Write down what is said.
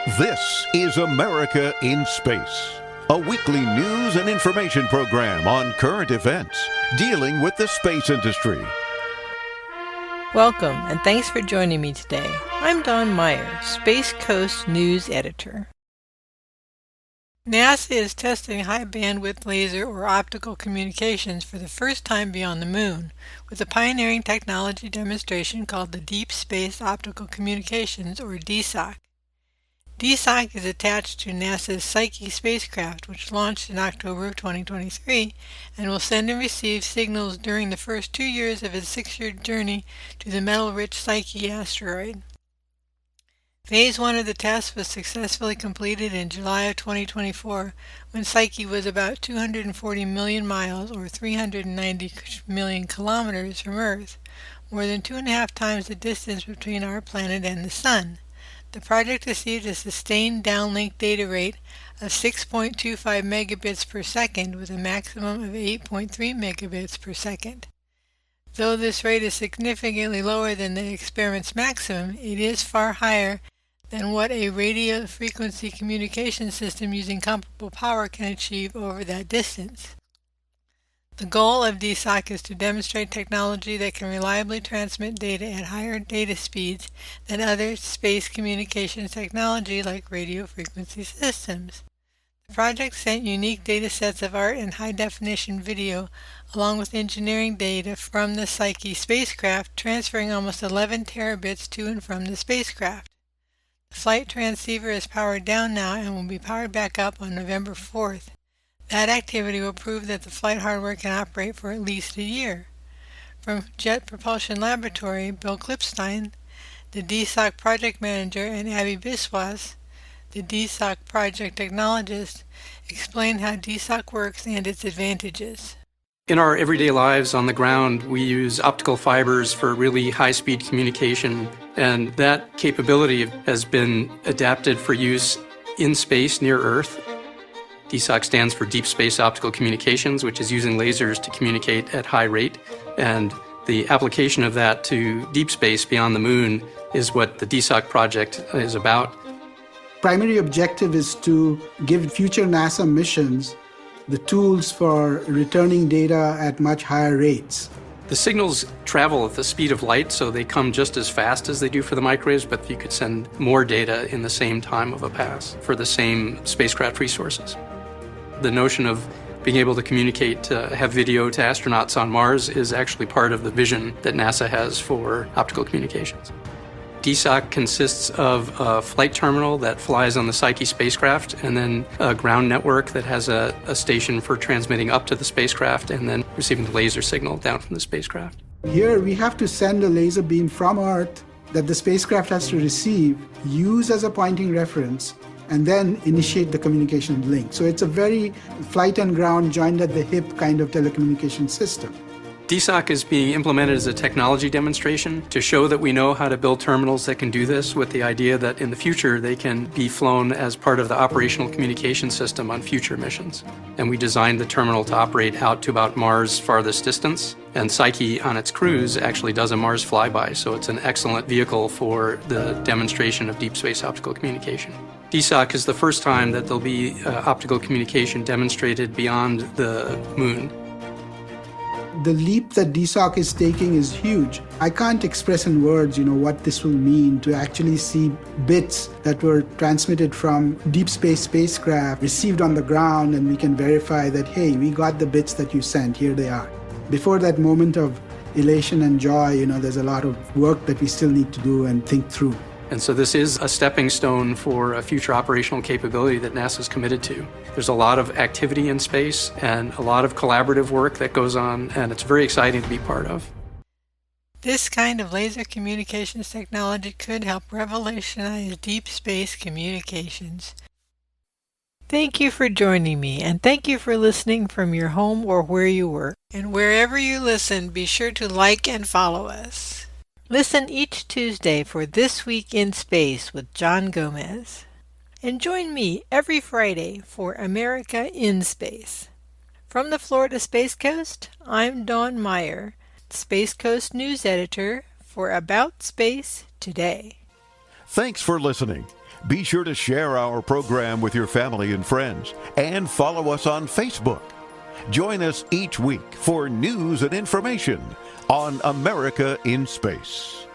This is America in Space, a weekly news and information program on current events dealing with the space industry. Welcome, and thanks for joining me today. I'm Dawn Meyer, Space Coast News Editor. NASA is testing high-bandwidth laser or optical communications for the first time beyond the Moon, with a pioneering technology demonstration called the Deep Space Optical Communications, or DSOC. DSOC is attached to NASA's Psyche spacecraft, which launched in October of 2023, and will send and receive signals during the first 2 years of its 6-year journey to the metal-rich Psyche asteroid. Phase 1 of the test was successfully completed in July of 2024, when Psyche was about 240 million miles, or 390 million kilometers, from Earth, more than 2.5 times the distance between our planet and the Sun. The project received a sustained downlink data rate of 6.25 megabits per second with a maximum of 8.3 megabits per second. Though this rate is significantly lower than the experiment's maximum, it is far higher than what a radio frequency communication system using comparable power can achieve over that distance. The goal of DSOC is to demonstrate technology that can reliably transmit data at higher data speeds than other space communications technology like radio frequency systems. The project sent unique data sets of art and high-definition video along with engineering data from the Psyche spacecraft, transferring almost 11 terabits to and from the spacecraft. The flight transceiver is powered down now and will be powered back up on November 4th. That activity will prove that the flight hardware can operate for at least a year. From Jet Propulsion Laboratory, Bill Klipstein, the DSOC project manager, and Abby Biswas, the DSOC project technologist, explain how DSOC works and its advantages. In our everyday lives on the ground, we use optical fibers for really high-speed communication, and that capability has been adapted for use in space near Earth. DSOC stands for Deep Space Optical Communications, which is using lasers to communicate at high rate, and the application of that to deep space beyond the Moon is what the DSOC project is about. Primary objective is to give future NASA missions the tools for returning data at much higher rates. The signals travel at the speed of light, so they come just as fast as they do for the microwaves, but you could send more data in the same time of a pass for the same spacecraft resources. The notion of being able to communicate, have video to astronauts on Mars is actually part of the vision that NASA has for optical communications. DSOC consists of a flight terminal that flies on the Psyche spacecraft, and then a ground network that has a station for transmitting up to the spacecraft and then receiving the laser signal down from the spacecraft. Here we have to send a laser beam from Earth that the spacecraft has to receive, use as a pointing reference, and then initiate the communication link. So it's a very flight and ground joined at the hip kind of telecommunication system. DSOC is being implemented as a technology demonstration to show that we know how to build terminals that can do this, with the idea that in the future they can be flown as part of the operational communication system on future missions. And we designed the terminal to operate out to about Mars' farthest distance, and Psyche on its cruise actually does a Mars flyby, so it's an excellent vehicle for the demonstration of deep space optical communication. DSOC is the first time that there'll be optical communication demonstrated beyond the Moon. The leap that DSOC is taking is huge. I can't express in words, what this will mean to actually see bits that were transmitted from deep space spacecraft received on the ground, and we can verify that, hey, we got the bits that you sent, here they are. Before that moment of elation and joy, there's a lot of work that we still need to do and think through. And so this is a stepping stone for a future operational capability that NASA's committed to. There's a lot of activity in space and a lot of collaborative work that goes on, and it's very exciting to be part of. This kind of laser communications technology could help revolutionize deep space communications. Thank you for joining me, and thank you for listening from your home or where you work. And wherever you listen, be sure to like and follow us. Listen each Tuesday for This Week in Space with John Gomez. And join me every Friday for America in Space. From the Florida Space Coast, I'm Dawn Meyer, Space Coast News Editor for About Space Today. Thanks for listening. Be sure to share our program with your family and friends and follow us on Facebook. Join us each week for news and information on America in Space.